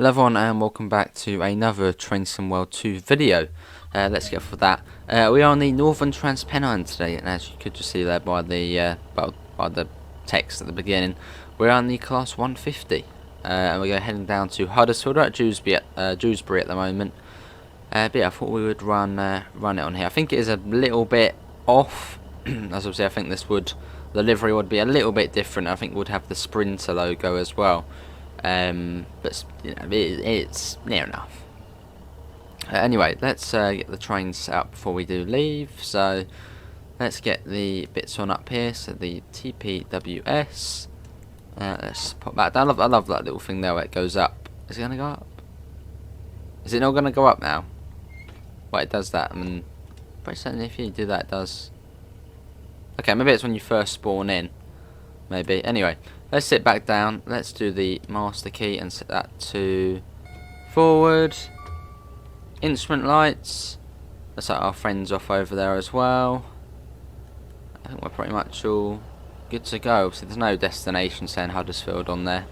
Hello everyone and welcome back to another Train Sim World 2 video. Let's get for that. We are on the Northern Pennine today, and as you could just see there by the by the text at the beginning, we're on the class 150. And we're heading down to Huddersfield. We're at Dewsbury at the moment. But yeah, I thought we would run it on here. I think it is a little bit off. As obviously I think the livery would be a little bit different. I think it would have the Sprinter logo as well. But you know, it's near enough. Anyway, let's get the trains set up before we do leave. So let's get the bits on up here. So the TPWS. Let's pop that down. I love that little thing there where it goes up. Is it gonna go up? Is it not gonna go up now? Well, it does that. I mean, pretty certain if you do that, it does. Okay, maybe it's when you first spawn in. Maybe. Anyway, let's sit back down. Let's do the master key and set that to forward. Instrument lights. Let's set our friends off over there as well. I think we're pretty much all good to go. So there's no destination saying Huddersfield on there.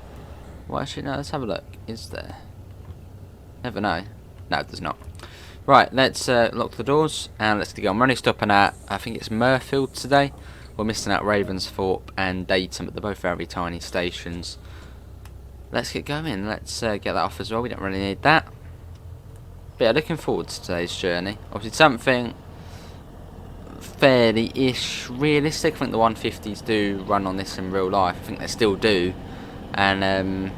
Well, actually, no, let's have a look. Is there? Never know. No, there's not. Right, let's lock the doors and let's get going. We're only stopping at, I think it's Murfield today. We're missing out Ravensthorpe and Dayton, but they're both very tiny stations. Let's get going. Let's get that off as well. We don't really need that. But yeah, looking forward to today's journey. Obviously, something fairly-ish realistic. I think the 150s do run on this in real life. I think they still do. And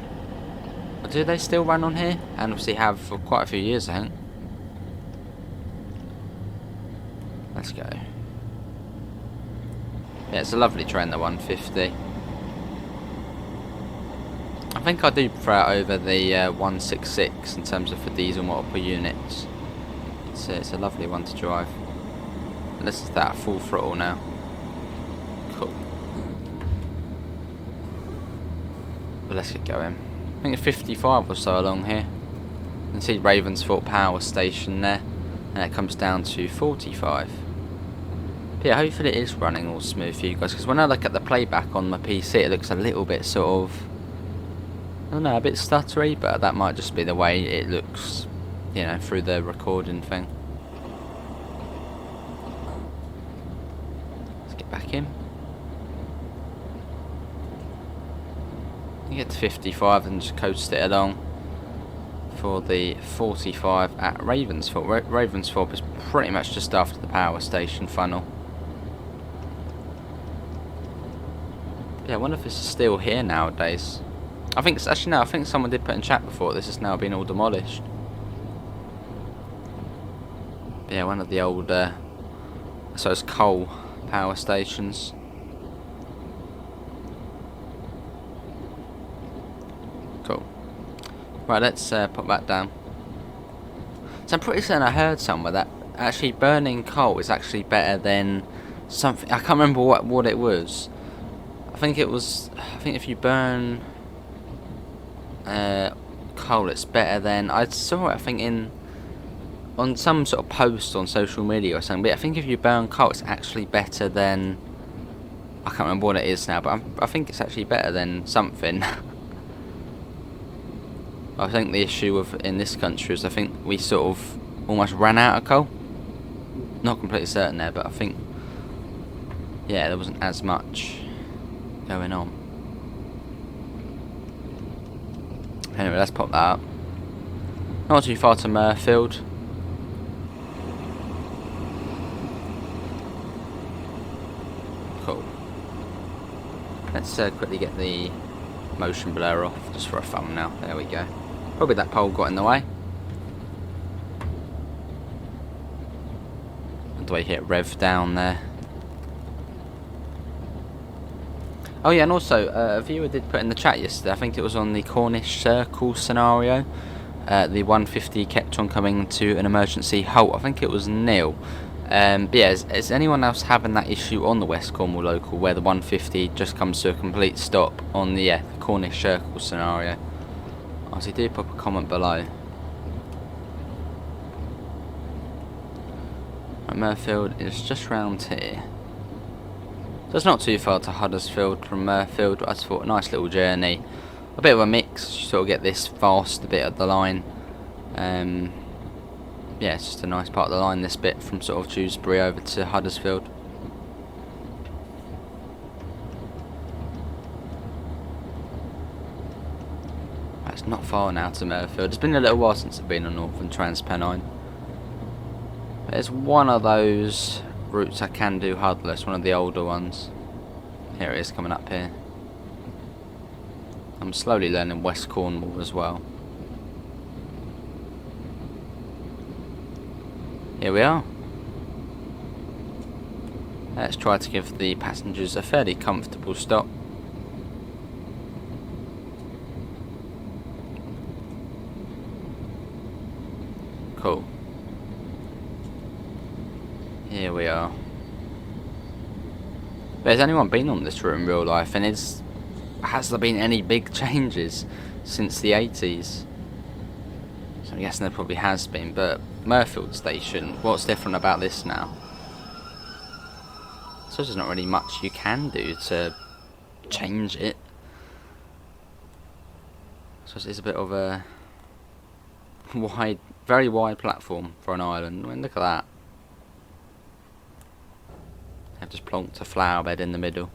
do they still run on here? And obviously have for quite a few years, I think. Let's go. Yeah, it's a lovely train, the 150. I think I do prefer it over the 166 in terms of for diesel multiple units. It's a lovely one to drive. And this is that full throttle now. Cool. But let's get going. I think it's 55 or so along here. You can see Ravensthorpe Power Station there. And it comes down to 45. Yeah, hopefully it is running all smooth for you guys, because when I look at the playback on my PC it looks a little bit sort of, I don't know, a bit stuttery, but that might just be the way it looks, you know, through the recording thing. Let's get back in. You get to 55 and just coast it along for the 45 at Ravensthorpe. Ravensthorpe is pretty much just after the power station funnel. Yeah, I wonder if this is still here nowadays. I think it's actually no. I think someone did put in chat before this has now been all demolished. But yeah, one of the old, so it's coal power stations. Cool. Right, let's pop that down. So I'm pretty certain I heard somewhere that actually burning coal is actually better than something. I can't remember what it was. I think if you burn coal, it's better than, I saw it, I think on some sort of post on social media or something, but I think if you burn coal it's actually better than, I can't remember what it is now, but I think it's actually better than something. I think the issue in this country is I think we sort of almost ran out of coal. Not completely certain there, but I think, yeah, there wasn't as much going on. Anyway, let's pop that up. Not too far to Murfield. Cool. Let's quickly get the motion blur off just for a thumbnail. There we go. Probably that pole got in the way. And the way hit rev down there. Oh yeah, and also a viewer did put in the chat yesterday, I think it was on the Cornish Circle scenario, the 150 kept on coming to an emergency halt. I think it was nil. But yeah, is anyone else having that issue on the West Cornwall local where the 150 just comes to a complete stop on the Cornish Circle scenario? Obviously do pop a comment below. Right, Murfield is just round here. So it's not too far to Huddersfield from Murfield. I just thought a nice little journey a bit of a mix. You sort of get this fast bit of the line. Yeah, it's just a nice part of the line, this bit from sort of Dewsbury over to Huddersfield. That's not far now to Murfield. It's been a little while since I've been on Northern Pennine. There's one of those routes I can do Hudless, one of the older ones. Here it is coming up here. I'm slowly learning West Cornwall as well. Here we are. Let's try to give the passengers a fairly comfortable stop. Cool. Here we are. But has anyone been on this route in real life? And has there been any big changes since the 80s? So I'm guessing there probably has been. But Murfield station, what's different about this now? So there's not really much you can do to change it. So it's a bit of a wide, very wide platform for an island. I mean, look at that. They've just plonked a flower bed in the middle.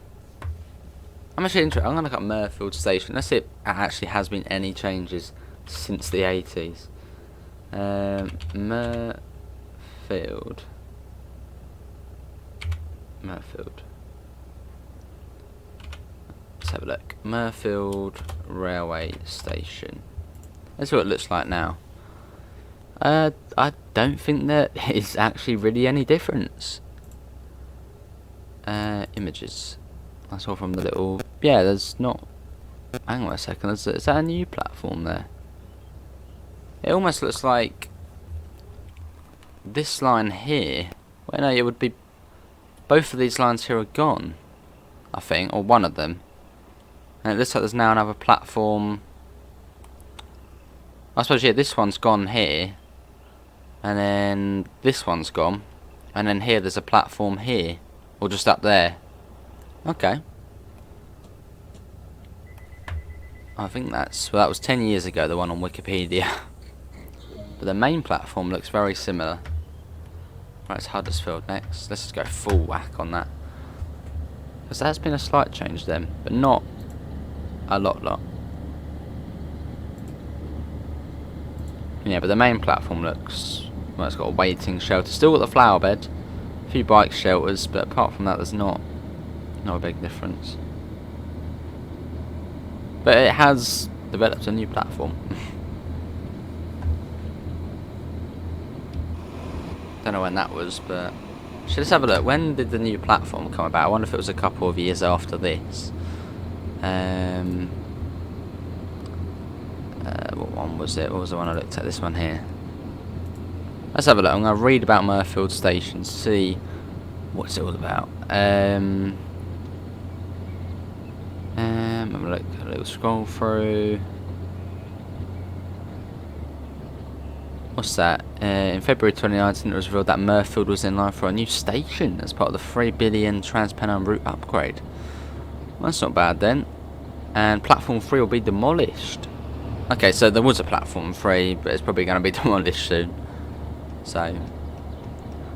I'm actually interested. I'm going to look at Murfield station. Let's see if it actually has been any changes since the 80s. Murfield. Let's have a look. Murfield railway station. That's what it looks like now. I don't think there is actually really any difference. Images. That's all from the little... Yeah, there's not... Hang on a second. Is that a new platform there? It almost looks like this line here. Well, no, it would be... Both of these lines here are gone, I think, or one of them. And it looks like there's now another platform. I suppose, yeah, this one's gone here. And then this one's gone. And then here there's a platform here. Or just up there. Okay. I think that's... Well, that was 10 years ago, the one on Wikipedia. But the main platform looks very similar. Right, it's Huddersfield next. Let's just go full whack on that. Because there's been a slight change then. But not a lot. Yeah, but the main platform looks... Well, it's got a waiting shelter. Still got the flower bed. A few bike shelters, but apart from that there's not a big difference. But it has developed a new platform. Don't know when that was, but let's have a look. When did the new platform come about? I wonder if it was a couple of years after this. What one was it? What was the one I looked at? This one here. Let's have a look. I'm going to read about Murfield Station, see what's it all about. Have a look, a little scroll through. What's that? In February 2019, it was revealed that Murfield was in line for a new station as part of the £3 billion Trans-Pennine route upgrade. Well, that's not bad then. And Platform 3 will be demolished. Okay, so there was a Platform 3, but it's probably going to be demolished soon. So,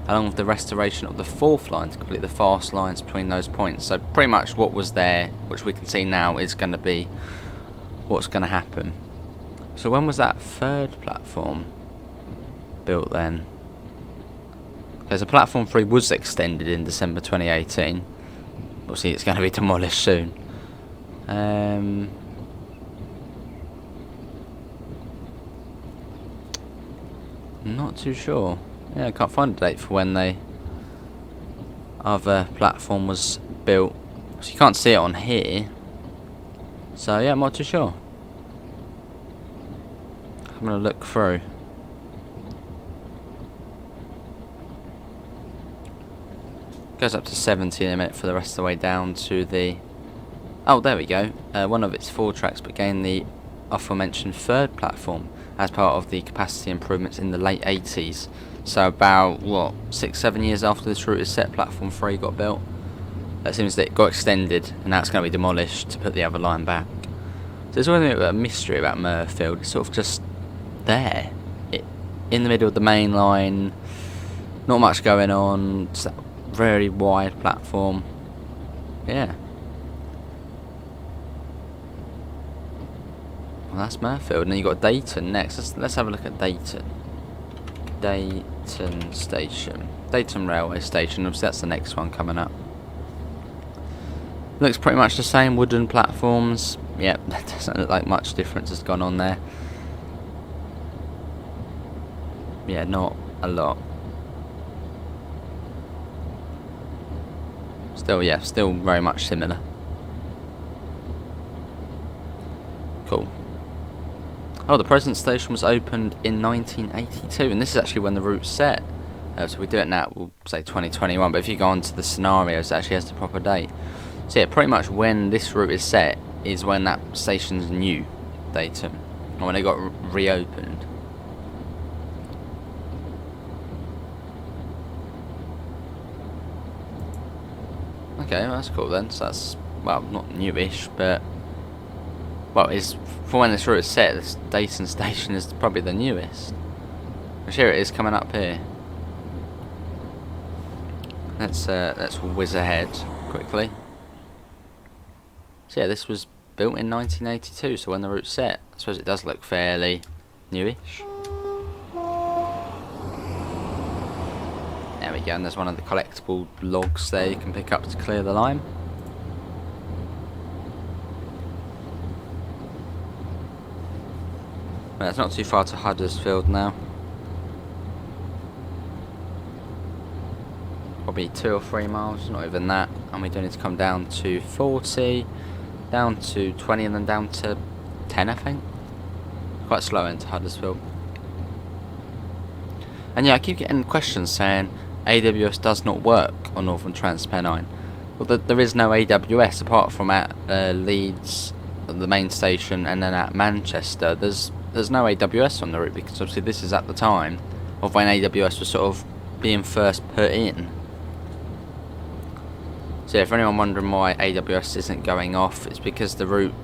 along with the restoration of the 4th line to complete the fast lines between those points. So pretty much what was there, which we can see now, is going to be what's going to happen. So when was that 3rd platform built then? Okay, so Platform 3 was extended in December 2018. Obviously it's going to be demolished soon. Not too sure. Yeah, I can't find a date for when the other platform was built. So you can't see it on here. So yeah, I'm not too sure. I'm going to look through. Goes up to 70 in a minute for the rest of the way down to the... Oh, there we go. One of its 4 tracks became the aforementioned 3rd platform as part of the capacity improvements in the late 80s. So about, what, 6-7 years after this route is set, Platform 3 got built. It seems that it got extended and now it's going to be demolished to put the other line back. there's always a bit of a mystery about Murfield. It's sort of just there, in the middle of the main line. Not much going on. It's that very wide platform. Yeah. Well, that's Murfield, and then you got Dayton next. Let's have a look at Dayton. Dayton Station. Dayton Railway Station. Obviously, that's the next one coming up. Looks pretty much the same. Wooden platforms. Yep, that doesn't look like much difference has gone on there. Yeah, not a lot. Still, yeah, still very much similar. Cool. Oh, the present station was opened in 1982, and this is actually when the route's set. So we do it now, we'll say 2021, but if you go on to the scenarios, it actually has the proper date. So yeah, pretty much when this route is set is when that station's new, Dayton, or when it got reopened. Okay, well, that's cool then. So that's, well, not newish, but, well, is for when this route is set, this Dayton station is probably the newest. Which here it is coming up here. Let's whiz ahead quickly. So yeah, this was built in 1982, so when the route's set, I suppose it does look fairly newish. There we go, and there's one of the collectible logs there you can pick up to clear the line. Well, it's not too far to Huddersfield now. Probably 2 or 3 miles, not even that. And we do need to come down to 40, down to 20, and then down to 10, I think. Quite slow into Huddersfield. And yeah, I keep getting questions saying AWS does not work on Northern Trans Pennine. Well, there is no AWS apart from at Leeds, the main station, and then at Manchester. There's no AWS on the route because obviously this is at the time of when AWS was sort of being first put in. So yeah, for anyone wondering why AWS isn't going off, it's because the route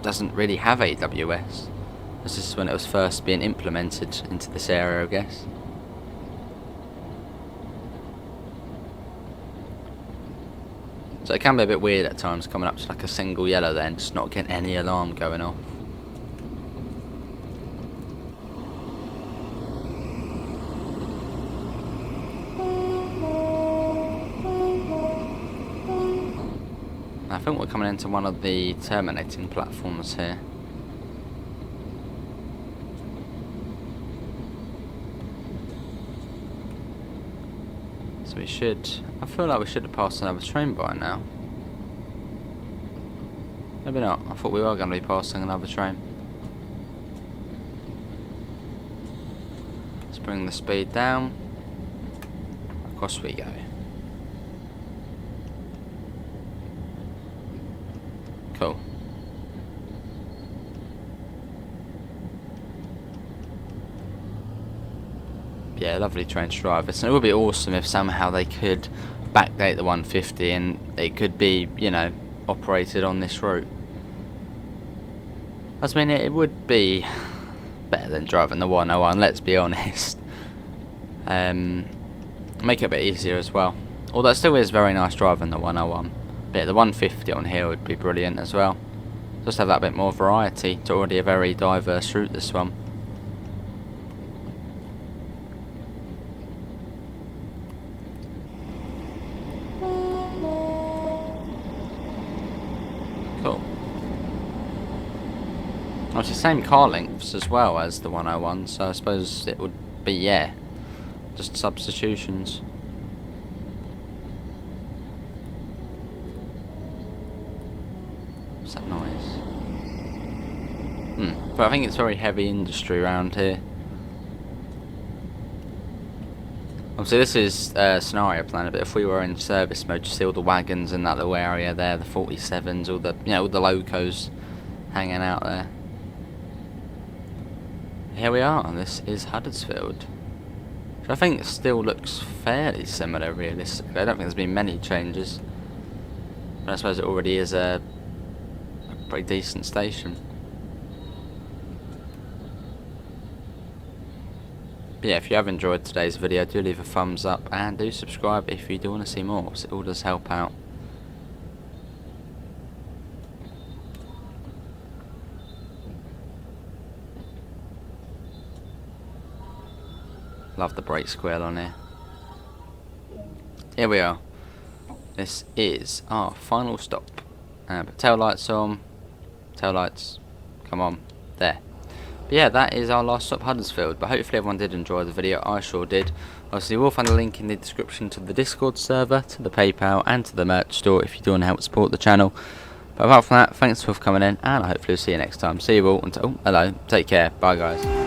doesn't really have AWS. This is when it was first being implemented into this area, I guess. So it can be a bit weird at times coming up to like a single yellow then, just not getting any alarm going off. I think we're coming into one of the terminating platforms here. So we should, I feel like we should have passed another train by now. Maybe not, I thought we were going to be passing another train. Let's bring the speed down. Across we go. Cool. Yeah, lovely train to drive. It would be awesome if somehow they could backdate the 150 and it could be, you know, operated on this route. I mean, it would be better than driving the 101, let's be honest. Make it a bit easier as well. Although it still is very nice driving the 101. But the 150 on here would be brilliant as well. Just have that bit more variety. It's already a very diverse route, this one. Cool. Obviously, same car lengths as well as the 101, so I suppose it would be, yeah, just substitutions. What's that noise? But I think it's very heavy industry around here. Obviously this is scenario planner, but if we were in service mode, you see all the wagons in that little area there, the 47s, all the, you know, all the locos hanging out there. Here we are, and this is Huddersfield. Which I think still looks fairly similar realistically. I don't think there's been many changes. But I suppose it already is a pretty decent station. But yeah, if you have enjoyed today's video, do leave a thumbs up and do subscribe if you do want to see more, so it all does help out. Love the brake square on here. Here we are. This is our final stop. But tail lights on. Tail lights. Come on. There. But yeah, that is our last stop, Huddersfield. But hopefully everyone did enjoy the video. I sure did. Obviously, we'll find a link in the description to the Discord server, to the PayPal, and to the merch store if you do want to help support the channel. But apart from that, thanks for coming in, and I hopefully will see you next time. See you all. Until, hello. Take care. Bye, guys.